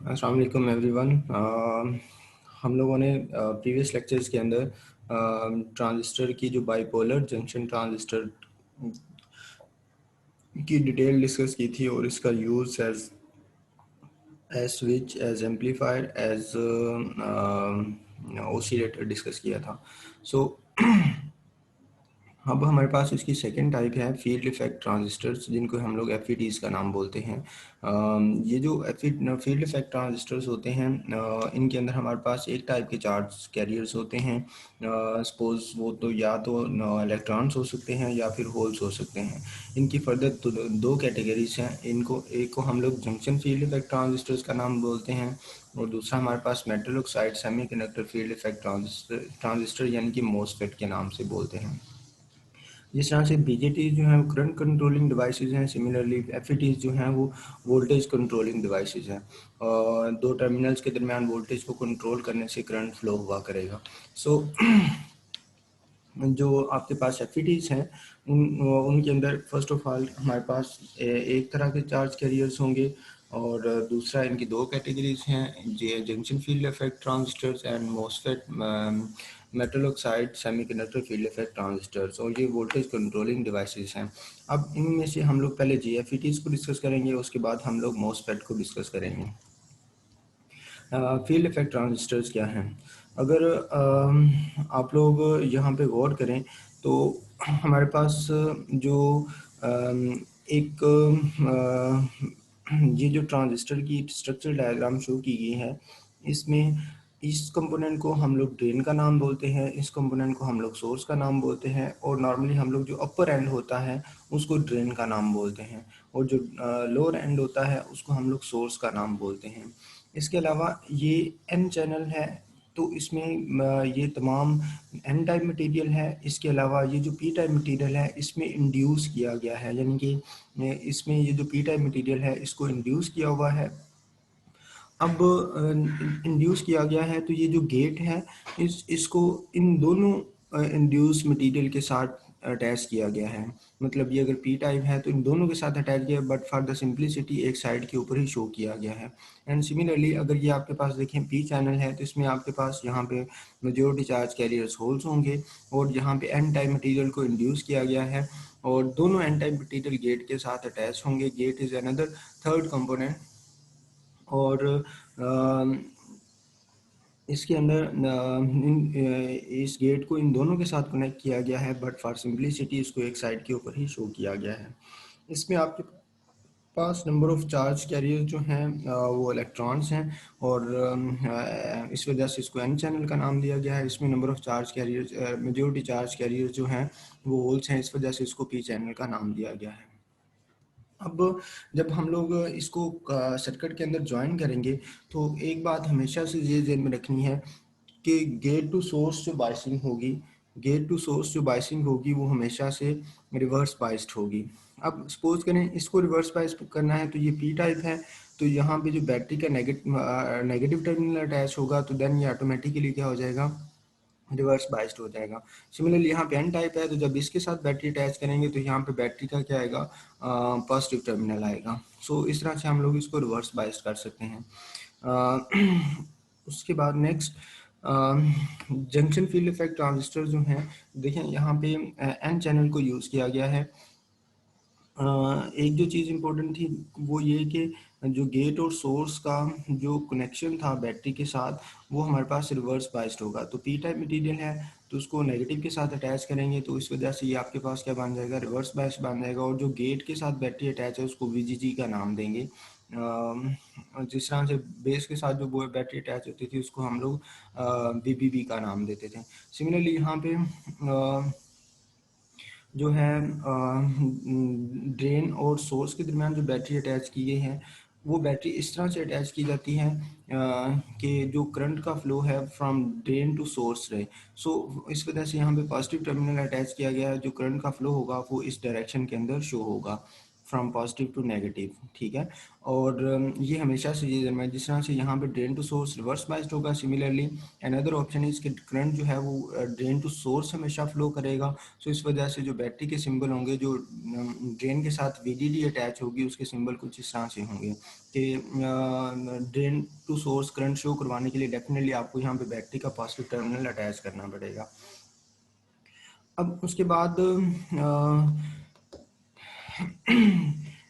अस्सलाम वालेकुम एवरीवन। हम लोगों ने प्रीवियस लेक्चर्स के अंदर ट्रांजिस्टर की जो बाइपोलर जंक्शन ट्रांजिस्टर की डिटेल डिस्कस की थी और इसका use as switch, as amplifier, as oscillator discuss किया था। सो अब हमारे पास इसकी सेकंड टाइप है फील्ड इफेक्ट ट्रांजिस्टर्स, जिनको हम लोग एफ का नाम बोलते हैं। ये जो फील्ड इफेक्ट ट्रांजिस्टर्स होते हैं, इनके अंदर हमारे पास एक टाइप के चार्ज कैरियर्स होते हैं। सपोज वो तो या तो इलेक्ट्रॉन्स हो सकते हैं या फिर होल्स हो सकते हैं। इनकी फर्दर दो कैटेगरीज हैं। एक को हम लोग जंक्शन फील्ड इफेक्ट ट्रांजिस्टर्स का नाम बोलते हैं, और दूसरा हमारे पास metal oxide semiconductor field effect transistor यानी कि मोसफेट के नाम से बोलते हैं। जिस तरह से बीजेटी जो है वो करंट कंट्रोलिंग डिवाइसेस हैं, सिमिलरली एफईटीज जो हैं वो वोल्टेज कंट्रोलिंग डिवाइसेस हैं। और दो टर्मिनल्स के दरमियान वोल्टेज को कंट्रोल करने से करंट फ्लो हुआ करेगा। सो जो आपके पास एफईटीज हैं उनके अंदर फर्स्ट ऑफ ऑल हमारे पास एक तरह के चार्ज कैरियर्स होंगे, और दूसरा इनकी दो कैटेगरीज हैं, junction field effect transistors and MOSFET metal oxide semiconductor field effect transistors, और ये वोल्टेज कंट्रोलिंग डिवाइसेस हैं। अब इनमें से हम लोग पहले जीएफईटीज को डिस्कस करेंगे, उसके बाद हम लोग मोसफेट को डिस्कस करेंगे। फील्ड इफेक्ट ट्रांजिस्टर्स क्या हैं? अगर आप लोग यहाँ पे गौर करें तो हमारे पास जो एक ये जो ट्रांजिस्टर की स्ट्रक्चर डायग्राम शो की गई है, इसमें इस कंपोनेंट को हम लोग ड्रेन का नाम बोलते हैं, इस कंपोनेंट को हम लोग सोर्स का नाम बोलते हैं, और नॉर्मली हम लोग जो अपर एंड होता है उसको ड्रेन का नाम बोलते हैं, और जो लोअर एंड होता है उसको हम लोग सोर्स का नाम बोलते हैं। इसके अलावा ये एन चैनल है, तो इसमें ये तमाम एन टाइप मटेरियल है। इसके अलावा ये जो पी टाइप मटेरियल है इसमें इंड्यूस किया गया है, यानी कि इसमें ये जो पी टाइप मटेरियल है इसको इंड्यूस किया हुआ है। अब इंड्यूस किया गया है तो ये जो गेट है इसको इन दोनों इंड्यूस मटेरियल के साथ अटैच किया गया है। मतलब ये अगर पी टाइप है तो इन दोनों के साथ अटैच किया, बट फॉर द सिंप्लिसिटी एक साइड के ऊपर ही शो किया गया है। एंड सिमिलरली अगर ये आपके पास देखें पी चैनल है तो इसमें आपके पास यहाँ पे मेजॉरिटी चार्ज कैरियर्स होल्स होंगे, और यहाँ पे एन टाइप मटेरियल को इंड्यूस किया गया है, और दोनों एन टाइप मटेरियल गेट के साथ अटैच होंगे। Gate is another third component, और इसके अंदर इस गेट को इन दोनों के साथ कनेक्ट किया गया है, बट फॉर सिंपलिसिटी इसको एक साइड के ऊपर ही शो किया गया है। इसमें आपके पास नंबर ऑफ चार्ज कैरियर जो हैं वो इलेक्ट्रॉन्स हैं, और इस वजह से इसको एन चैनल का नाम दिया गया है। इसमें number of charge carrier majority charge career जो हैं वो होल्स हैं, इस वजह से इसको पी चैनल का नाम दिया गया है। अब जब हम लोग इसको सर्किट के अंदर ज्वाइन करेंगे तो एक बात हमेशा से ये ध्यान में रखनी है कि गेट टू सोर्स जो बाइसिंग होगी, गेट टू सोर्स जो बाइसिंग होगी वो हमेशा से रिवर्स बाइस्ड होगी। अब सपोज करें इसको रिवर्स बाइस करना है तो ये पी टाइप है, तो यहाँ पे जो बैटरी का नेगेटिव टर्मिनल अटैच होगा तो देन ये ऑटोमेटिकली क्या हो जाएगा, रिवर्स बाइस्ड हो जाएगा। सिमिलरली यहाँ पे एन टाइप है तो जब इसके साथ बैटरी अटैच करेंगे तो यहाँ पे बैटरी का क्या आएगा, पॉजिटिव टर्मिनल आएगा। सो इस तरह से हम लोग इसको रिवर्स बाइस्ड कर सकते हैं। उसके बाद next junction field effect transistor जो हैं, देखें यहाँ पे एन चैनल को यूज़ किया गया है। एक जो चीज़ इम्पोर्टेंट थी वो ये कि जो गेट और सोर्स का जो कनेक्शन था बैटरी के साथ वो हमारे पास रिवर्स बाइस्ड होगा। तो पी टाइप मटेरियल है तो उसको नेगेटिव के साथ अटैच करेंगे तो इस वजह से ये आपके पास क्या बन जाएगा, रिवर्स बाइस्ड बन जाएगा, और जो गेट के साथ बैटरी अटैच है उसको वीजीजी का नाम देंगे। जिस तरह से बेस के साथ जो बैटरी अटैच होती थी उसको हम लोग बीबीबी का नाम देते थे। सिमिलरली यहाँ पे जो है ड्रेन और सोर्स के दरमियान जो बैटरी अटैच की गई है वो बैटरी इस तरह से अटैच की जाती है कि जो करंट का फ्लो है फ्रॉम ड्रेन टू सोर्स रहे। सो इस वजह से यहाँ पे पॉजिटिव टर्मिनल अटैच किया गया है, जो करंट का फ्लो होगा वो इस डायरेक्शन के अंदर शो होगा फ्रॉम पॉजिटिव टू नेगेटिव, ठीक है। और ये हमेशा से ये है, जिस तरह से यहाँ पे drain to source reverse biased होगा, सिमिलरली अनदर ऑप्शन इज कि करंट जो है वो ड्रेन टू सोर्स हमेशा फ्लो करेगा। सो इस वजह से जो बैटरी के सिंबल होंगे, जो ड्रेन के साथ VDD अटैच होगी, उसके सिंबल कुछ इस तरह से होंगे कि drain to source current show करवाने के लिए डेफिनेटली आपको यहाँ पे बैटरी का पॉजिटिव टर्मिनल अटैच करना पड़ेगा। अब उसके बाद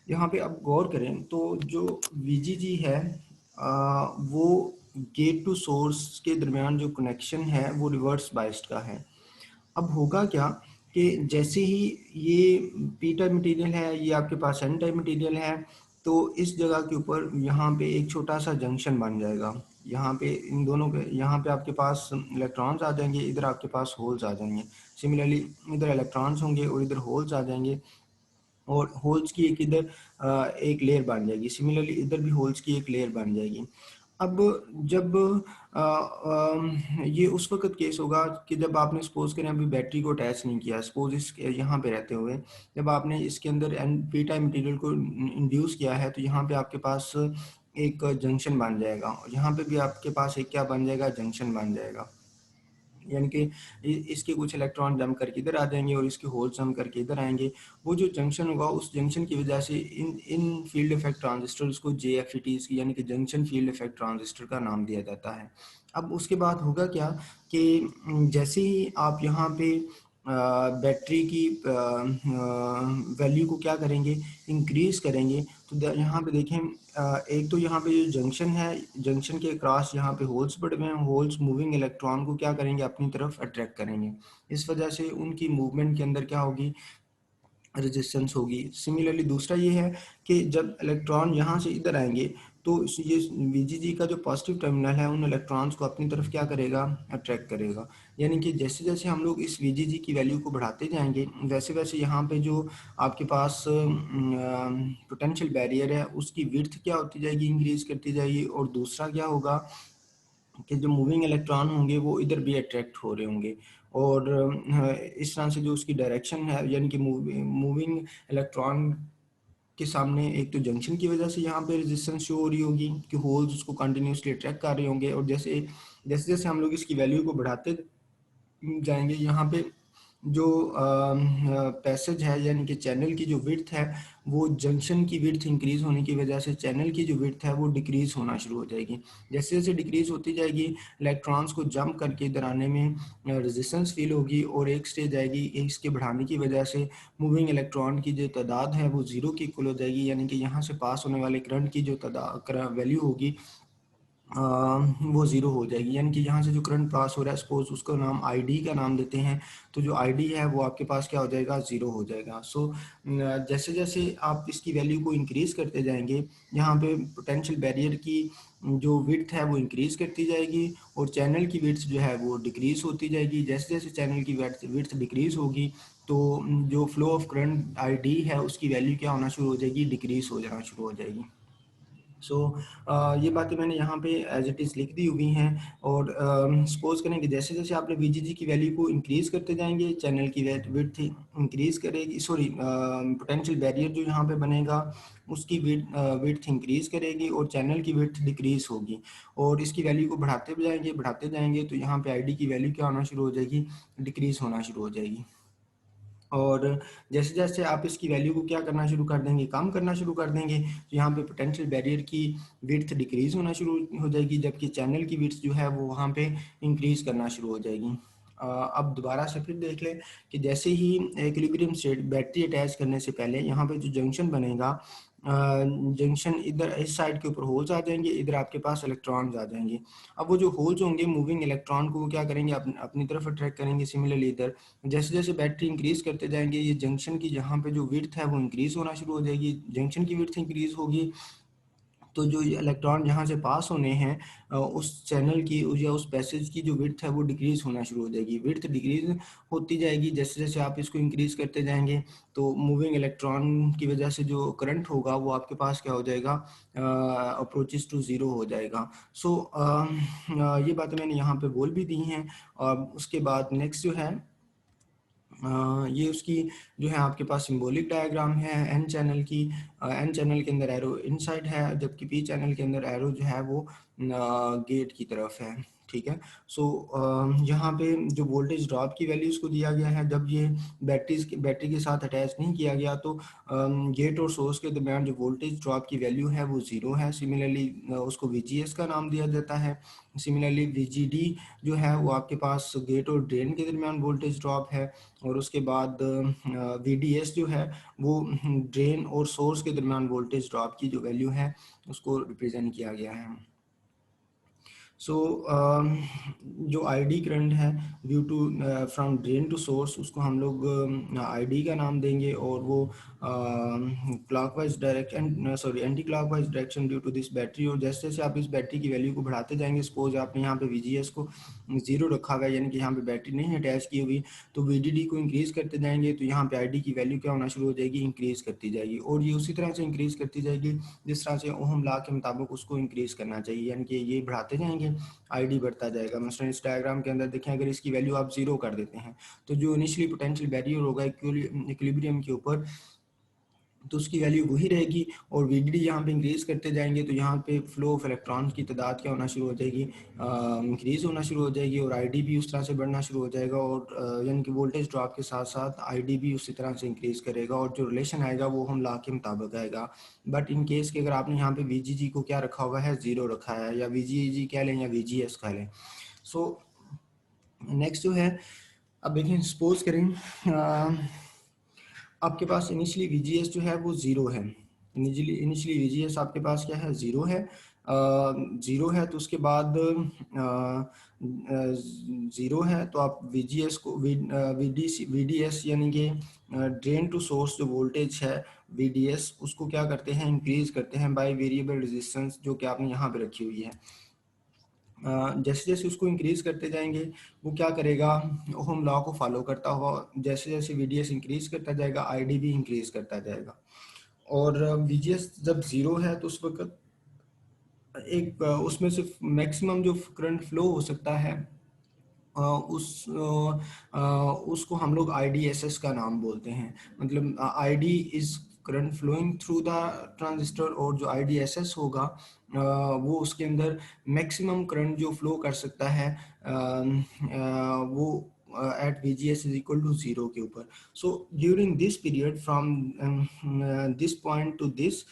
यहाँ पे अब गौर करें तो जो VGG है वो गेट टू सोर्स के दरमियान जो कनेक्शन है वो रिवर्स बाइस्ड का है। अब होगा क्या कि जैसे ही ये पी टाइप मटीरियल है, ये आपके पास एन टाइप मटीरियल है, तो इस जगह के ऊपर यहाँ पे एक छोटा सा जंक्शन बन जाएगा। यहाँ पे इन दोनों के, यहाँ पे आपके पास इलेक्ट्रॉन्स आ जाएंगे, इधर आपके पास होल्स आ जाएंगे। सिमिलरली इधर इलेक्ट्रॉन्स होंगे और इधर होल्स आ जाएंगे, और होल्स की एक इधर एक लेयर बन जाएगी। सिमिलरली इधर भी होल्स की एक लेयर बन जाएगी। अब जब ये उस वक्त केस होगा कि जब आपने सपोज करें अभी बैटरी को अटैच नहीं किया, सपोज इस यहाँ पे रहते हुए जब आपने इसके अंदर पी टाइप मटीरियल को इंड्यूस किया है, तो यहाँ पे आपके पास एक जंक्शन बन जाएगा, और यहाँ पे भी आपके पास एक क्या बन जाएगा, जंक्शन बन जाएगा। यानी कि इसके कुछ इलेक्ट्रॉन जम करके इधर आ जाएंगे और इसके होल जम करके इधर आएंगे। वो जो जंक्शन होगा, उस जंक्शन की वजह से इन फील्ड इफेक्ट ट्रांजिस्टर्स को JFETs यानी कि जंक्शन फील्ड इफेक्ट ट्रांजिस्टर का नाम दिया जाता है। अब उसके बाद होगा क्या कि जैसे ही आप यहाँ पे बैटरी की वैल्यू को क्या करेंगे, इंक्रीज करेंगे, तो यहाँ पे देखें एक तो यहाँ पे जो जंक्शन है, जंक्शन के क्रॉस यहाँ पे होल्स पड़े हुए हैं, होल्स मूविंग इलेक्ट्रॉन को क्या करेंगे, अपनी तरफ अट्रैक्ट करेंगे। इस वजह से उनकी मूवमेंट के अंदर क्या होगी, रेजिस्टेंस होगी। सिमिलरली दूसरा ये है कि जब इलेक्ट्रॉन यहाँ से इधर आएंगे, तो ये VGG का जो पॉजिटिव टर्मिनल है उन इलेक्ट्रॉन्स को अपनी तरफ क्या करेगा, अट्रैक्ट करेगा। यानी कि जैसे जैसे हम लोग इस VGG की वैल्यू को बढ़ाते जाएंगे, वैसे वैसे यहाँ पे जो आपके पास पोटेंशियल बैरियर है उसकी विड्थ क्या होती जाएगी, इंक्रीज करती जाएगी। और दूसरा क्या होगा कि जो मूविंग इलेक्ट्रॉन होंगे वो इधर भी अट्रैक्ट हो रहे होंगे, और इस तरह से जो उसकी डायरेक्शन है, यानी कि मूविंग इलेक्ट्रॉन के सामने एक तो जंक्शन की वजह से यहाँ पे रेजिस्टेंस शो हो रही होगी कि होल्स उसको कंटिन्यूसली अट्रैक्ट कर रहे होंगे, और जैसे जैसे जैसे हम लोग इसकी वैल्यू को बढ़ाते जाएंगे, यहाँ पे जो पैसेज है यानी कि चैनल की जो विड्थ है, वो जंक्शन की विड्थ इंक्रीज होने की वजह से चैनल की जो विड्थ है वो डिक्रीज होना शुरू हो जाएगी। जैसे जैसे डिक्रीज होती जाएगी, इलेक्ट्रॉन्स को जंप करके इधर आने में रेजिस्टेंस फील होगी, और एक स्टेज आएगी इसके बढ़ाने की वजह से मूविंग इलेक्ट्रॉन की जो तादाद है वो जीरो की इक्वल हो जाएगी। यानी कि यहाँ से पास होने वाले करंट की जो तादाद वैल्यू होगी वो ज़ीरो हो जाएगी। यानी कि यहाँ से जो करंट पास हो रहा है, सपोज उसका नाम ID का नाम देते हैं, तो जो ID है वो आपके पास क्या हो जाएगा, ज़ीरो हो जाएगा। सो जैसे जैसे आप इसकी वैल्यू को इंक्रीज करते जाएंगे, यहाँ पे पोटेंशियल बैरियर की जो विड्थ है वो इंक्रीज करती जाएगी, और चैनल की विड्थ जो है वो डिक्रीज होती जाएगी। जैसे जैसे चैनल की विड्थ डिक्रीज होगी, तो जो फ्लो ऑफ करंट ID है उसकी वैल्यू क्या होना शुरू हो जाएगी, डिक्रीज हो जाना शुरू हो जाएगी। सो ये बातें मैंने यहाँ पे एज इट इज़ लिख दी हुई हैं। और सपोज करें कि जैसे जैसे आपने VGG की वैल्यू को इंक्रीज करते जाएंगे, चैनल की विड्थ इंक्रीज करेगी, सॉरी पोटेंशियल बैरियर जो यहाँ पे बनेगा उसकी विड्थ इंक्रीज करेगी, और चैनल की विड्थ डिक्रीज होगी। और इसकी वैल्यू को बढ़ाते जाएंगे तो यहाँ पे ID की वैल्यू क्या होना शुरू हो जाएगी, डिक्रीज होना शुरू हो जाएगी। और जैसे जैसे आप इसकी वैल्यू को क्या करना शुरू कर देंगे, कम करना शुरू कर देंगे, तो यहाँ पे पोटेंशियल बैरियर की विड्थ डिक्रीज होना शुरू हो जाएगी, जबकि चैनल की विड्थ जो है वो वहाँ पे इंक्रीज करना शुरू हो जाएगी। अब दोबारा से फिर देख लें कि जैसे ही इक्विलिब्रियम स्टेट बैटरी अटैच करने से पहले यहाँ पे जो जंक्शन बनेगा, जंक्शन इधर इस साइड के ऊपर होल्स आ जाएंगे, इधर आपके पास इलेक्ट्रॉन्स आ जाएंगे। अब वो जो होल्स होंगे मूविंग इलेक्ट्रॉन को क्या करेंगे, अपनी तरफ अट्रैक्ट करेंगे। सिमिलरली इधर जैसे जैसे बैटरी इंक्रीज करते जाएंगे, ये जंक्शन की जहाँ पे जो विड्थ है वो इंक्रीज होना शुरू हो जाएगी। जंक्शन की विड्थ इंक्रीज होगी, तो जो ये इलेक्ट्रॉन यहाँ से पास होने हैं, उस चैनल की या उस पैसेज की जो विड्थ है वो डिक्रीज होना शुरू हो जाएगी। विड्थ डिक्रीज होती जाएगी जैसे जैसे आप इसको इंक्रीज करते जाएंगे, तो मूविंग इलेक्ट्रॉन की वजह से जो करंट होगा वो आपके पास क्या हो जाएगा, अप्रोचेस टू ज़ीरो हो जाएगा। सो ये बातें मैंने यहाँ पे बोल भी दी हैं। और उसके बाद नेक्स्ट जो है ये उसकी जो है आपके पास सिंबॉलिक डायग्राम है एन चैनल की। एन चैनल के अंदर एरो इनसाइड है, जबकि पी चैनल के अंदर एरो जो है वो गेट की तरफ है। ठीक है। सो यहाँ पे जो वोल्टेज ड्रॉप की वैल्यूज़ को दिया गया है, जब ये बैटरी के साथ अटैच नहीं किया गया तो गेट और सोर्स के दरमियान जो वोल्टेज ड्रॉप की वैल्यू है वो ज़ीरो है। सिमिलरली उसको VGS का नाम दिया जाता है। सिमिलरली VGD जो है वो आपके पास गेट और ड्रेन के दरमियान वोल्टेज ड्रॉप है। और उसके बाद VDS जो है वो ड्रेन और सोर्स के दरमियान वोल्टेज ड्रॉप की जो वैल्यू है उसको रिप्रेजेंट किया गया है। सो जो ID करंट है due to from drain to source, उसको हम लोग ID का नाम देंगे, और वो clockwise direction sorry anti clockwise direction due to this battery. और जैसे जैसे आप इस बैटरी की वैल्यू को बढ़ाते जाएंगे, सपोज आपने यहाँ पे VGS को 0 रखा हुआ है, यानी कि यहाँ पे बैटरी नहीं अटैच की हुई, तो VDD को इंक्रीज़ करते जाएंगे तो यहाँ पे ID की वैल्यू क्या होना शुरू हो जाएगी, इंक्रीज़ करती जाएगी। और ये उसी तरह से इंक्रीज़ करती जाएगी जिस तरह से ओहम लॉ के मुताबिक उसको इंक्रीज़ करना चाहिए, यानी कि ये बढ़ाते जाएंगे, ID बढ़ता जाएगा। मसलन इस डायग्राम के अंदर देखें, अगर इसकी वैल्यू आप 0 कर देते हैं तो जो इनिशियली पोटेंशियल बैरियर होगा इक्विलिब्रियम के ऊपर, तो उसकी वैल्यू वही रहेगी। और VDD यहाँ पे इंक्रीज़ करते जाएंगे तो यहाँ पे फ्लो ऑफ इलेक्ट्रॉन्स की तादाद क्या होना शुरू हो जाएगी, इंक्रीज़ होना शुरू हो जाएगी, और ID भी उस तरह से बढ़ना शुरू हो जाएगा। और यानी कि वोल्टेज ड्रॉप के साथ साथ ID भी उसी तरह से इंक्रीज़ करेगा, और जो रिलेशन आएगा वो हम लॉ के मुताबिक आएगा। बट इन केस कि अगर आपने यहाँ पे VGG को क्या रखा हुआ है, 0 रखा है, या VGG कह लें या VGS कह लें। सो नेक्स्ट जो है, अब देखिए सपोज करें आपके पास इनिशियली VGS जो है वो 0 है। इनिशियली VGS आपके पास क्या है, 0 है। 0 है तो उसके बाद 0 है तो आप VGS को VDS यानी कि ड्रेन टू सोर्स जो वोल्टेज है VDS, उसको क्या करते हैं, इंक्रीज करते हैं बाय वेरिएबल रेजिस्टेंस, जो कि आपने यहाँ पे रखी हुई है। जैसे जैसे उसको इंक्रीज़ करते जाएंगे वो क्या करेगा, ओहम लॉ को फॉलो करता हुआ जैसे जैसे VDS इंक्रीज़ करता जाएगा ID भी इंक्रीज़ करता जाएगा। और VGS जब 0 है तो उस वक्त एक उसमें से मैक्सिमम जो करंट फ्लो हो सकता है उसको हम लोग IDSS का नाम बोलते हैं। मतलब ID is current flowing through the transistor, और जो IDSS होगा वो उसके अंदर मैक्सिमम करंट जो फ्लो कर सकता है वो at VGS is equal to 0 के ऊपर। So during this period from this point to this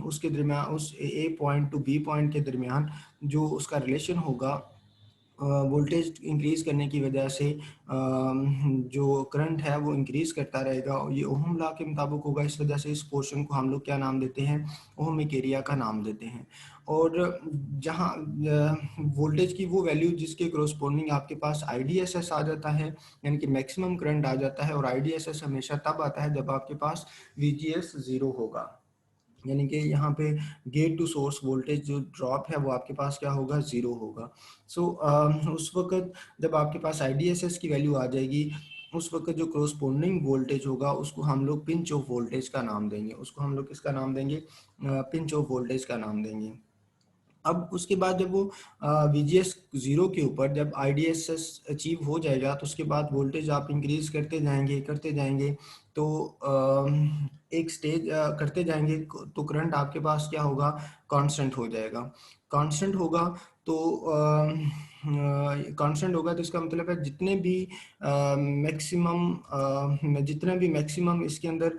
उसके दरमियान उस A point two B point के दरमियान जो उसका रिलेशन होगा वोल्टेज इंक्रीज़ करने की वजह से जो करंट है वो इंक्रीज़ करता रहेगा, और ये ओहम लॉ के मुताबिक होगा। इस वजह से इस पोर्शन को हम लोग क्या नाम देते हैं, ओहमिक एरिया का नाम देते हैं। और जहाँ वोल्टेज की वो वैल्यू जिसके करस्पॉन्डिंग आपके पास IDSS आ जाता है, यानी कि मैक्सिमम करंट आ जाता है, और IDSS हमेशा तब आता है जब आपके पास VGS 0 होगा, यानी कि यहाँ पे गेट टू सोर्स वोल्टेज जो ड्रॉप है वो आपके पास क्या होगा, 0 होगा। सो उस वक्त जब आपके पास IDSS की वैल्यू आ जाएगी, उस वक्त जो करस्पॉन्डिंग वोल्टेज होगा उसको हम लोग पिंच ऑफ वोल्टेज का नाम देंगे। उसको हम लोग किसका नाम देंगे, पिंच ऑफ वोल्टेज का नाम देंगे। अब उसके बाद जब वो VGS 0 के ऊपर जब IDSS अचीव हो जाएगा तो उसके बाद वोल्टेज आप इंक्रीज करते जाएंगे तो एक स्टेज करते जाएंगे तो करंट आपके पास क्या होगा, कांस्टेंट हो जाएगा। कांस्टेंट होगा तो कांस्टेंट होगा तो इसका मतलब है जितने भी मैक्सिमम इसके अंदर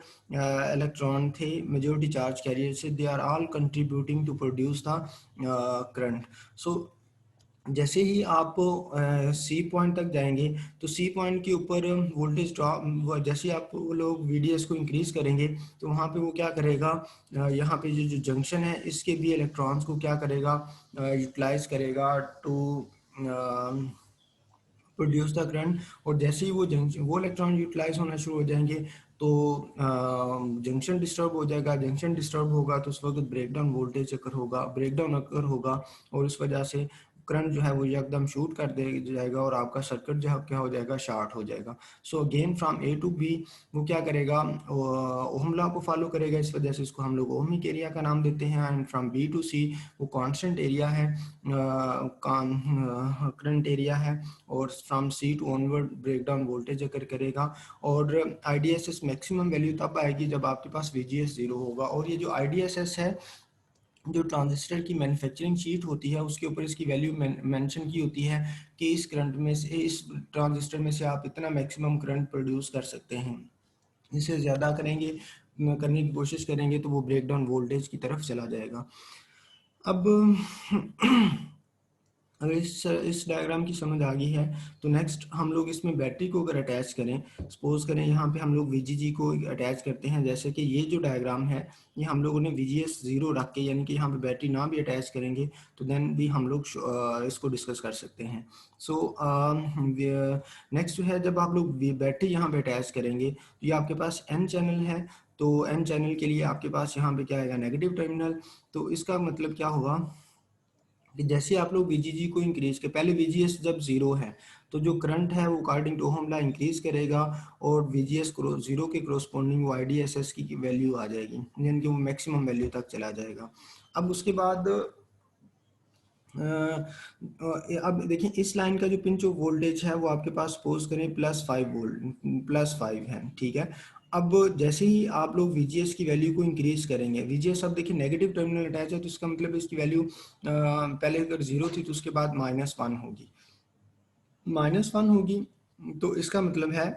इलेक्ट्रॉन थे मेजॉरिटी चार्ज कैरियर से, they are all contributing to produce the current. So जैसे ही आप C पॉइंट तक जाएंगे तो C पॉइंट के ऊपर वोल्टेज ड्रॉप, जैसे ही आप वो लोग VDS को इंक्रीज करेंगे तो वहाँ पे वो क्या करेगा, यहाँ पे जो जो जंक्शन है इसके भी इलेक्ट्रॉन्स को क्या करेगा, यूटिलाइज करेगा टू प्रोड्यूस द करंट। और जैसे ही वो इलेक्ट्रॉन यूटिलाइज होना शुरू हो जाएंगे तो जंक्शन डिस्टर्ब हो जाएगा। जंक्शन डिस्टर्ब होगा तो उस वक्त ब्रेकडाउन अकर होगा, और इस वजह से करंट जो है वो एकदम शूट कर दे जाएगा और आपका सर्किट जो है क्या हो जाएगा, शॉर्ट हो जाएगा। So again from A to B वो क्या करेगा, ओहम लॉ को फॉलो करेगा, इस वजह से इसको हम लोग ओहमिक एरिया का नाम देते हैं। And from B to C वो कांस्टेंट एरिया है, करंट एरिया है। और from C to onward breakdown voltage अगर करेगा। और आईडीएसएस मैक्सिमम वैल्यू तब आएगी जब आपके पास वीजीएस 0 होगा। और ये जो आईडीएसएस है, जो ट्रांजिस्टर की मैन्युफैक्चरिंग शीट होती है उसके ऊपर इसकी वैल्यू मेंशन की होती है कि इस करंट में से, इस ट्रांजिस्टर में से आप इतना मैक्सिमम करंट प्रोड्यूस कर सकते हैं। इससे ज़्यादा करेंगे, करने की कोशिश करेंगे तो वो ब्रेकडाउन वोल्टेज की तरफ चला जाएगा। अब अगर इस डायग्राम की समझ आ गई है तो नेक्स्ट हम लोग इसमें बैटरी को अगर अटैच करें, सपोज करें यहाँ पे हम लोग वीजीजी को अटैच करते हैं, जैसे कि ये जो डायग्राम है ये हम लोगों ने वीजीएस 0 रख के, यानी कि यहाँ पे बैटरी ना भी अटैच करेंगे तो देन भी हम लोग इसको डिस्कस कर सकते हैं। सो नेक्स्ट जो है, जब आप लोग बैटरी यहाँ पे अटैच करेंगे तो ये आपके पास एन चैनल है, तो एन चैनल के लिए आपके पास यहाँ पे क्या आएगा, नेगेटिव टर्मिनल। तो इसका मतलब क्या होगा कि जैसे आप लोग वीजीजी को इंक्रीज कर, पहले वीजीएस जब 0 है तो जो करंट है वो according to ohm law increase करेगा और वीजीएस 0 के क्रोस्पोंडिंग वो आईडीएसएस की वैल्यू आ जाएगी, यानी कि वो मैक्सिमम वैल्यू तक चला जाएगा। अब उसके बाद अब देखिए इस लाइन का जो पिंच ऑफ वोल्टेज है वो आपके पास सपोज करें +5 वोल्ट, +5 है, ठीक है। अब जैसे ही आप लोग VGS की वैल्यू को इंक्रीज करेंगे, VGS अब देखिए नेगेटिव टर्मिनल अटैच है तो इसका मतलब इसकी वैल्यू पहले अगर 0 थी तो उसके बाद -1 होगी, -1 होगी। तो इसका मतलब है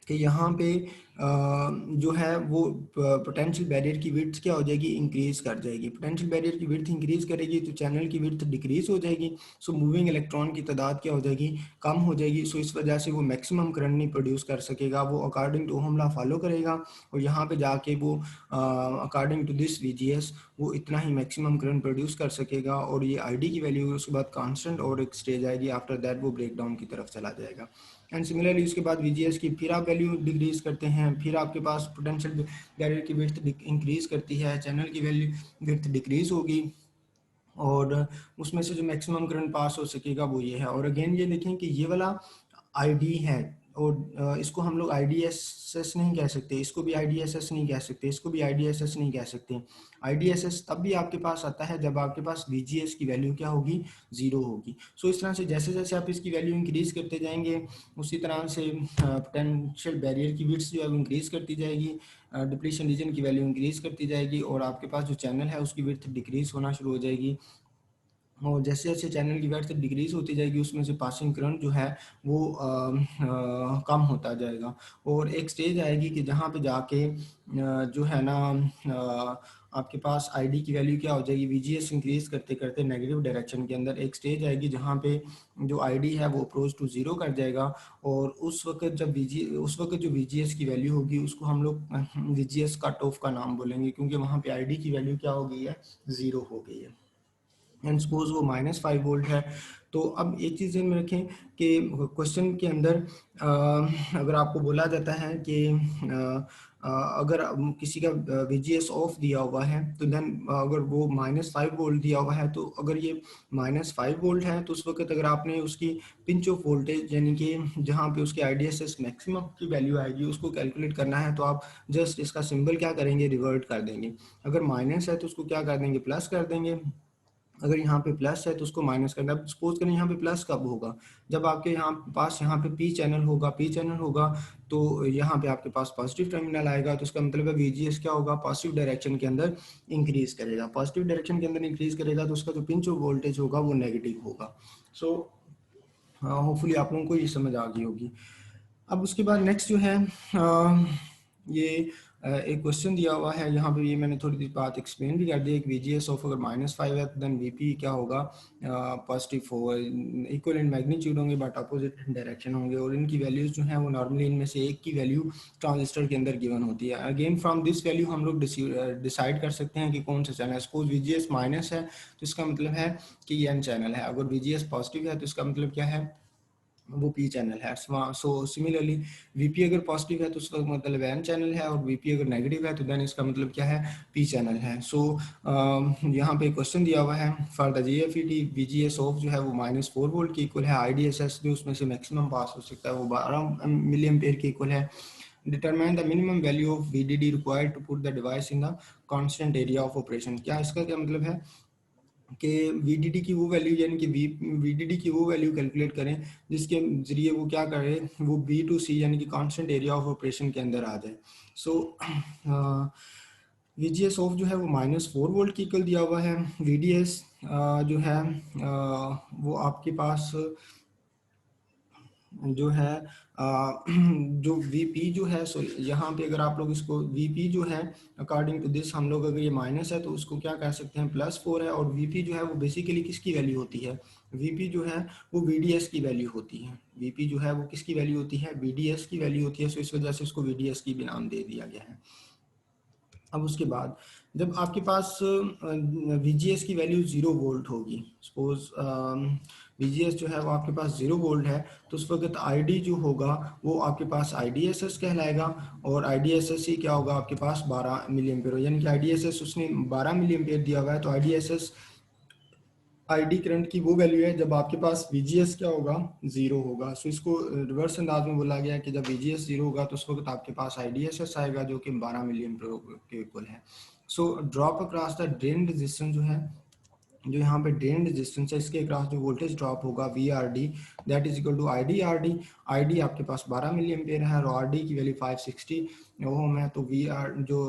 कि यहाँ पे जो है वो पोटेंशियल बैरियर की विड्थ क्या हो जाएगी, इंक्रीज कर जाएगी। पोटेंशियल बैरियर की विड्थ इंक्रीज करेगी तो चैनल की विड्थ डिक्रीज हो जाएगी। सो मूविंग इलेक्ट्रॉन की तादाद क्या हो जाएगी, कम हो जाएगी। सो इस वजह से वो मैक्सिमम करंट नहीं प्रोड्यूस कर सकेगा, वो according to ohm law follow करेगा और यहाँ पे जाके वो अकॉर्डिंग टू दिस VGS वो इतना ही मैक्सिमम करंट प्रोड्यूस कर सकेगा और ये ID की वैल्यू उसके बाद कांस्टेंट और एक स्टेज आएगी, आफ्टर दैट वो ब्रेकडाउन की तरफ चला जाएगा। एंड सिमिलरली उसके बाद VGS की फिर आप वैल्यू डिक्रीज करते हैं, फिर आपके पास पोटेंशियल बैरियर की विड्थ इंक्रीज करती है, चैनल की वैल्यू विड्थ डिक्रीज होगी और उसमें से जो मैक्सिमम करंट पास हो सकेगा वो ये है। और अगेन ये देखें कि ये वाला ID है और इसको हम लोग IDSS नहीं कह सकते, इसको भी IDSS नहीं कह सकते, इसको भी IDSS नहीं कह सकते। IDSS तब भी आपके पास आता है जब आपके पास VGS की वैल्यू क्या होगी, 0 होगी। सो इस तरह से जैसे जैसे आप इसकी वैल्यू इंक्रीज करते जाएंगे उसी तरह से पोटेंशियल बैरियर की विड्थ जो है वो इंक्रीज करती जाएगी, डिप्लीशन रीजन की वैल्यू इंक्रीज करती जाएगी और आपके पास जो चैनल है उसकी विड्थ डिक्रीज होना शुरू हो जाएगी। और जैसे जैसे चैनल की विड्थ डिक्रीज होती जाएगी उसमें से पासिंग करंट जो है वो कम होता जाएगा और एक स्टेज आएगी कि जहाँ पे जाके जो है ना आपके पास ID की वैल्यू क्या हो जाएगी, VGS इंक्रीज करते करते नेगेटिव डायरेक्शन के अंदर एक स्टेज आएगी जहाँ पे जो ID है वो अप्रोच टू 0 कर जाएगा और उस वक्त जो VGS की वैल्यू होगी उसको हम लोग VGS कट ऑफ का नाम बोलेंगे, क्योंकि वहाँ पे ID की वैल्यू क्या हो गई है, 0 हो गई है। एंड सपोज वो -5 वोल्ट है। तो अब एक चीज़ में रखें कि क्वेश्चन के अंदर अगर आपको बोला जाता है कि अगर किसी का VGS ऑफ दिया हुआ है तो देन अगर वो -5 वोल्ट दिया हुआ है तो अगर ये -5 वोल्ट है तो उस वक्त अगर आपने उसकी पिंच ऑफ वोल्टेज यानी कि जहाँ पे उसकी IDSS मैक्सिमम की वैल्यू आएगी उसको कैलकुलेट करना है तो आप जस्ट इसका सिंबल क्या करेंगे, रिवर्ट कर देंगे। अगर माइनस है तो उसको क्या कर देंगे, प्लस कर देंगे। अगर यहाँ पे प्लस है तो उसको माइनस करना। अब सपोज करें यहाँ पे प्लस कब होगा, जब आपके यहाँ पे पी चैनल होगा तो यहाँ पे आपके पास पॉजिटिव टर्मिनल आएगा तो इसका मतलब है VGS क्या होगा, पॉजिटिव डायरेक्शन के अंदर इंक्रीज करेगा। पॉजिटिव डायरेक्शन के अंदर इंक्रीज करेगा तो उसका जो पिंच ऑफ वोल्टेज होगा वो नेगेटिव होगा। सो होपफुली आप लोगों को ये समझ आ गई होगी। अब उसके बाद नेक्स्ट जो है ये एक क्वेश्चन दिया हुआ है यहाँ पे, ये मैंने थोड़ी सी बात एक्सप्लेन भी कर दी। एक VGS ऑफ अगर -5 है तो देन VP क्या होगा, +4 इक्वल इन मैग्नीट्यूड होंगे बट अपोजिट डायरेक्शन होंगे और इनकी वैल्यूज जो है वो नॉर्मली इनमें से एक की वैल्यू ट्रांजिस्टर के अंदर गिवन होती है। अगेन फ्रॉम दिस वैल्यू हम लोग डिसाइड कर सकते हैं कि कौन सा चैनल है। सपोज VGS माइनस है तो इसका मतलब है कि ये N चैनल है, अगर VGS पॉजिटिव है तो इसका मतलब क्या है वो पी चैनल है। सो सिमिलरली वीपी अगर पॉजिटिव है तो उसका मतलब एन चैनल है, और वीपी अगर नेगेटिव है तो देन इसका मतलब क्या है, पी चैनल है। सो यहाँ पे क्वेश्चन दिया हुआ है फॉर द जीएफईटी वीजीएस ऑफ जो है वो -4 वोल्ट के इक्वल है, आईडीएसएस जो उसमें से मैक्सिमम पास हो सकता है वो 12 मिली एम्पेयर के इक्वल है। Determine the minimum value of VDD required to put the device in the constant area of operation. क्या इसका क्या मतलब है कि वीडीडी की वो वैल्यू यानी कि वीडीडी की वो वैल्यू कैलकुलेट करें जिसके जरिए वो क्या करे, वो बी टू सी यानी कि कांस्टेंट एरिया ऑफ ऑपरेशन के अंदर आ जाए। सो वीजीएस ऑफ जो है वो -4 वोल्ट की इक्वल दिया हुआ है। वीडीएस जो है वो आपके पास जो है जो वीपी जो है, सो यहाँ पे अगर आप लोग इसको वीपी जो है अकॉर्डिंग टू दिस हम लोग अगर ये माइनस है तो उसको क्या कह सकते हैं, +4 है। और वीपी जो है वो बेसिकली किसकी वैल्यू होती है, वीपी जो है वो वीडीएस की वैल्यू होती है। वीपी जो है वो किसकी वैल्यू होती है, वीडीएस की वैल्यू होती है। सो इस वजह से उसको वीडीएस की भी नाम दे दिया गया है। अब उसके बाद जब आपके पास VGS की वैल्यू 0 वोल्ट होगी, सपोज VGS जो है वो आपके पास 0 वोल्ट है, तो उस वक्त ID जो होगा वो आपके पास IDSS कहलाएगा। और IDSS ही क्या होगा आपके पास 12 मिली एम्पेयर, यानी कि IDSS उसने 12 मिली एम्पेयर दिया हुआ है, तो IDSS ID करंट की वो वैल्यू है जब आपके पास VGS क्या होगा, 0 होगा। सो इसको रिवर्स अंदाज में बोला गया है कि जब VGS 0 होगा तो उस वक्त आपके पास IDSS आएगा जो कि 12 मिली एम्पीयर के इक्वल है। So drop across the drain resistance जो है, जो यहाँ पे ड्रेन रेजिस्टेंस है इसके अक्रॉस जो वोल्टेज ड्रॉप होगा VRD, that is equal to IDRD। ID आपके पास 12 मिली एम्पेयर है और RD की वैल्यू 560 ओम है, तो VR जो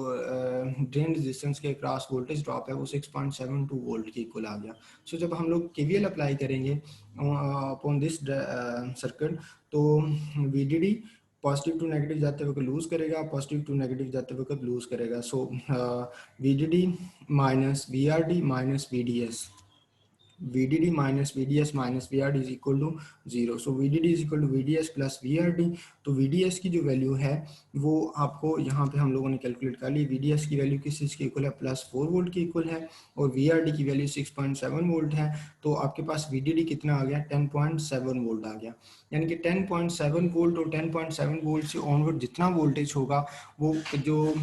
ड्रेन रेजिस्टेंस के अक्रॉस वोल्टेज ड्रॉप है वो 6.72 वोल्ट के इक्वल आ गया। सो जब हम लोग KVL अप्लाई करेंगे अपॉन दिस सर्किट, तो VDD पॉजिटिव टू नेगेटिव जाते वक्त लूज करेगा, पॉजिटिव टू नेगेटिव जाते वक्त लूज करेगा। सो VDD minus VRD minus VDS, VDD minus VDS minus VRD is equal to 0. So VDD is equal to VDS plus VRD। तो VDS की जो value है वो आपको यहाँ पे हम लोगों ने कैलकुलेट कर ली। VDS की वैल्यू किस चीज़ की इक्वल है, +4 वोल्ट की इक्वल है, और VRD की वैल्यू 6.7 वोल्ट है। तो आपके पास VDD कितना आ गया, 10.7 वोल्ट आ गया। यानी कि 10.7 वोल्ट और 10.7 वोल्ट से ऑनवर्ड जितना वोल्टेज होगा वो जो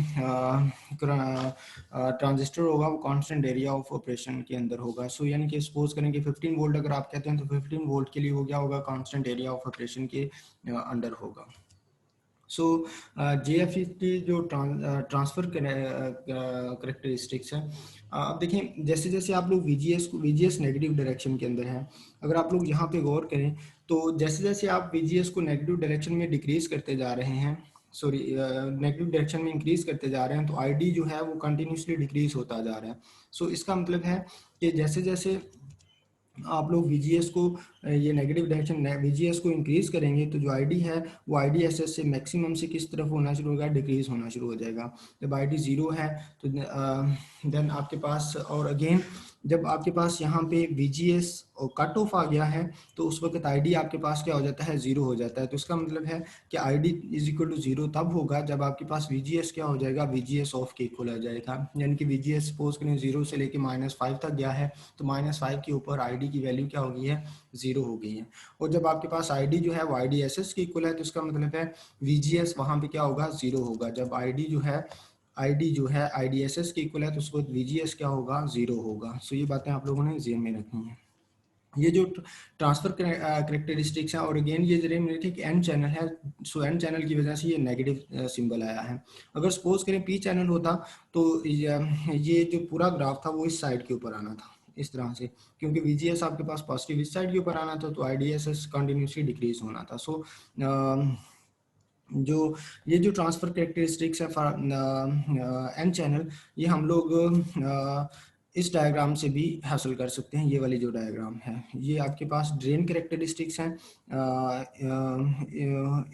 ट्रांजिस्टर होगा वो कांस्टेंट एरिया ऑफ ऑपरेशन के अंदर होगा। सो यानी कि सपोज करें कि 15 वोल्ट अगर आप कहते हैं तो 15 वोल्ट के लिए वो क्या होगा, कांस्टेंट एरिया ऑफ ऑपरेशन के अंडर होगा। सो JFE की जो ट्रांसफ़र करेक्टरिस्टिक्स है, अब देखें जैसे जैसे आप लोग VGS नेगेटिव डायरेक्शन के अंदर है, अगर आप लोग यहाँ पे गौर करें तो जैसे जैसे आप VGS को नेगेटिव डायरेक्शन में डिक्रीज करते जा रहे हैं, सॉरी नेगेटिव डायरेक्शन में इंक्रीज करते जा रहे हैं, तो ID जो है वो कंटिन्यूसली डिक्रीज होता जा रहा है। सो इसका मतलब है कि जैसे जैसे आप लोग VGS को ये नेगेटिव डायरेक्शन VGS को इंक्रीज करेंगे तो जो ID है वो IDSS से मैक्सिमम से किस तरफ होना शुरू होगा, डिक्रीज होना शुरू हो जाएगा। जब ID 0 है तो देन आपके पास, और अगेन जब आपके पास यहाँ पे VGS और कट ऑफ आ गया है तो उस वक्त ID आपके पास क्या हो जाता है, 0 हो जाता है। तो इसका मतलब है कि ID इज इक्वल टू 0 तब होगा जब आपके पास VGS क्या हो जाएगा, VGS ऑफ के इक्वल आ जाएगा। यानी कि VGS सपोज करें 0 से लेके -5 तक गया है तो -5 के ऊपर ID की वैल्यू क्या हो गई है, 0 हो गई है। और जब आपके पास ID जो है वो IDSS के इक्वल है तो इसका मतलब है VGS वहाँ पे क्या होगा, 0 होगा। जब ID जो है IDSS के इक्वल है तो उस वक्त VGS क्या होगा, 0 होगा। सो ये बातें आप लोगों ने ज़हन में रखनी है। ये जो ट्रांसफर करेक्टरिस्टिक्स है, और अगेन ये जरिए मिले थे कि एन चैनल है, सो एन चैनल की वजह से ये नेगेटिव सिंबल आया है। अगर सपोज करें पी चैनल होता तो ये जो पूरा ग्राफ था वो इस साइड के ऊपर आना था, इस तरह से, क्योंकि VGS आपके पास पॉजिटिव इस साइड के ऊपर आना था तो IDSS कंटिन्यूसली डिक्रीज होना था। सो जो ये जो ट्रांसफ़र कैरेक्टरिस्टिक्स है एन चैनल, ये हम लोग इस डायग्राम से भी हासिल कर सकते हैं। ये वाली जो डायग्राम है ये आपके पास ड्रेन कैरेक्टरिस्टिक्स हैं,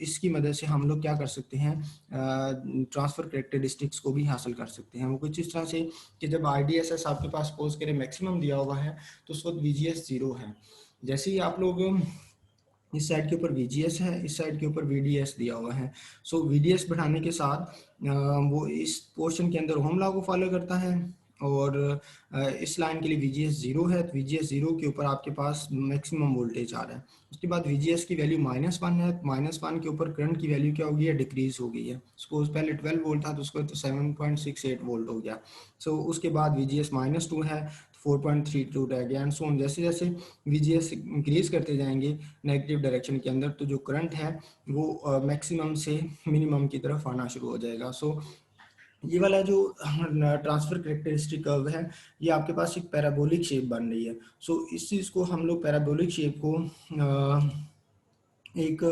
इसकी मदद से हम लोग क्या कर सकते हैं, ट्रांसफ़र कैरेक्टरिस्टिक्स को भी हासिल कर सकते हैं। वो कुछ इस तरह से कि जब IDSS आपके पास सपोज करें मैक्सिमम दिया हुआ है तो उस वक्त VGS 0 है। जैसे ही आप लोग इस साइड के ऊपर VGS है, इस साइड के ऊपर VDS दिया हुआ है। सो VDS बढ़ाने के साथ वो इस पोर्शन के अंदर ओम लॉ को फॉलो करता है, और इस लाइन के लिए VGS 0 है, तो VGS 0 के ऊपर आपके पास मैक्सिमम वोल्टेज आ रहा है। उसके बाद VGS की वैल्यू -1 है, -1 के ऊपर करंट की वैल्यू क्या हो गई है, डिक्रीज हो गई है। सपोज पहले 12 वोल्ट था तो उसको तो 7.68 वोल्ट हो गया। सो उसके बाद VGS -2 है तो 4.32 रह गया, एंड सो ऑन। जैसे जैसे VGS इंक्रीज करते जाएंगे नेगेटिव डायरेक्शन के अंदर, तो जो करंट है वो मैक्सिमम से मिनिमम की तरफ आना शुरू हो जाएगा। सो ये वाला जो ट्रांसफर कैरेक्टरिस्टिक कर्व है, ये आपके पास एक पैराबोलिक शेप बन रही है। सो इस चीज़ को हम लोग पैराबोलिक शेप को एक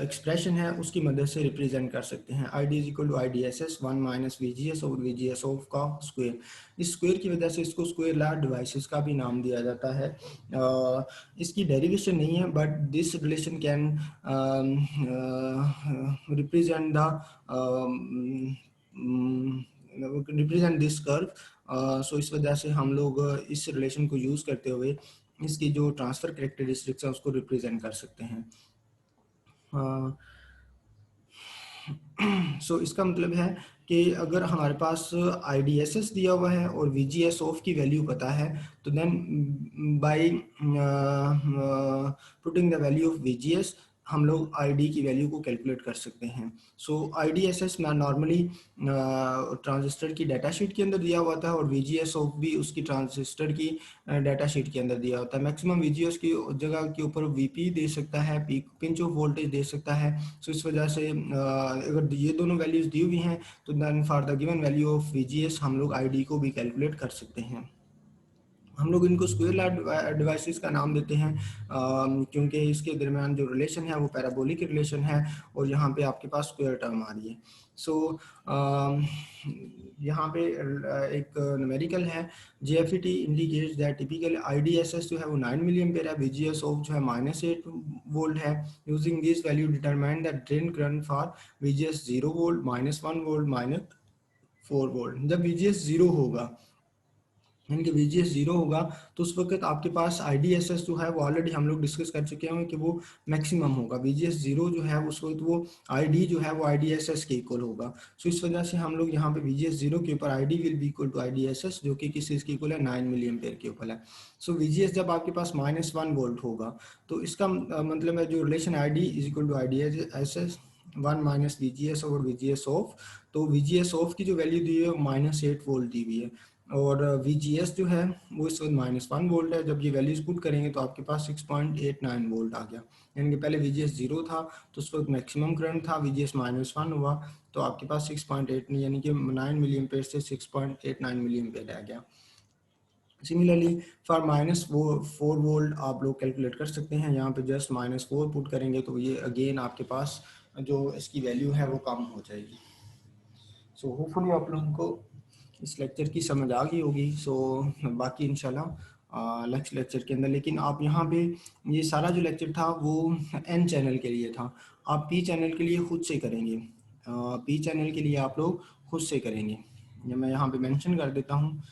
एक्सप्रेशन है उसकी मदद से रिप्रेजेंट कर सकते हैं। I D is equal to I D S S 1 - VGS और VGS ऑफ का स्क्वायर। इस स्क्वायर की वजह से इसको स्क्वायर लॉ डिवाइसेस का भी नाम दिया जाता है। इसकी डेरिवेशन नहीं है, but this relation can represent the represent this curve. So इस वजह से हम लोग इस रिलेशन को यूज़ करते हुए इसकी जो ट्रांसफर कैरेक्टरिस्टिक्स है उसको रिप्रेजेंट कर सकते हैं। सो इसका मतलब है कि अगर हमारे पास IDSS दिया हुआ है और VGS ऑफ की वैल्यू पता है, तो then by putting the value of VGS हम लोग ID की वैल्यू को कैलकुलेट कर सकते हैं। सो IDSS में नॉर्मली ट्रांजिस्टर की डाटा शीट के अंदर दिया हुआ था और VGS ऑफ भी उसकी ट्रांजिस्टर की डाटा शीट के अंदर दिया होता है। मैक्सिमम VGS की जगह के ऊपर VP दे सकता है, पीक पिंच ऑफ वोल्टेज दे सकता है। सो इस वजह से अगर ये दोनों वैल्यूज दी हुई हैं तो then for the given value of VGS हम लोग ID को भी कैलकुलेट कर सकते हैं। हम लोग इनको स्क्वायर लॉ डिवाइसेस का नाम देते हैं क्योंकि इसके दरमियान जो रिलेशन है वो पैराबोलिक रिलेशन है और यहाँ पे आपके पास स्क्वायर टर्म आ रही है। सो यहाँ पे एक न्यूमेरिकल है, JFET indicates that typical IDSS जो है वो 9 मिली एम्पेयर है, VGS ऑफ जो है -8 वोल्ट है। Using this value determine the drain current for VGS 0 volt, -1 volt, -4 volt. जब VGS 0 होगा यानी कि VGS 0 होगा तो उस वक्त आपके पास IDSS जो है वो ऑलरेडी हम लोग डिस्कस कर चुके हैं कि वो मैक्सिमम होगा। VGS 0 जो है उस वक्त वो ID जो है वो IDSS के इक्वल होगा। सो इस वजह से हम लोग यहाँ पे VGS 0 के ऊपर ID will be equal to IDSS, जो कि किस चीज़ के इक्वल है, 9 मिली एम्पेयर के ऊपर है। सो VGS जब आपके पास -1 वोल्ट होगा तो इसका मतलब है जो relation ID is equal to IDSS 1 - VGS और VGS ऑफ। तो VGS ऑफ की जो वैल्यू दी है वो -8 वोल्ट दी हुई है और VGS जो है वो इस वक्त -1 वोल्ट है। जब ये वैल्यूज पुट करेंगे तो आपके पास 6.89 वोल्ट आ गया। यानी कि पहले VGS 0 था तो उस वक्त मैक्सिमम करंट था, VGS -1 हुआ तो आपके पास 6.8 यानी कि 9 मिली एम्पेयर से 6.89 मिली एम्पेयर आ गया। सिमिलरली फॉर -4 वोल्ट आप लोग कैलकुलेट कर सकते हैं। यहाँ पे जस्ट -4 पुट करेंगे तो ये अगेन आपके पास जो इसकी वैल्यू है वो कम हो जाएगी। सो होपफुली आप लोगों को इस लेक्चर की समझ आ गई होगी। सो बाकी इंशाल्लाह नेक्स्ट लेक्चर के अंदर, लेकिन आप यहाँ पे ये सारा जो लेक्चर था वो N चैनल के लिए था। आप P चैनल के लिए खुद से करेंगे, P चैनल के लिए आप लोग खुद से करेंगे। ये मैं यहाँ पे मेंशन कर देता हूँ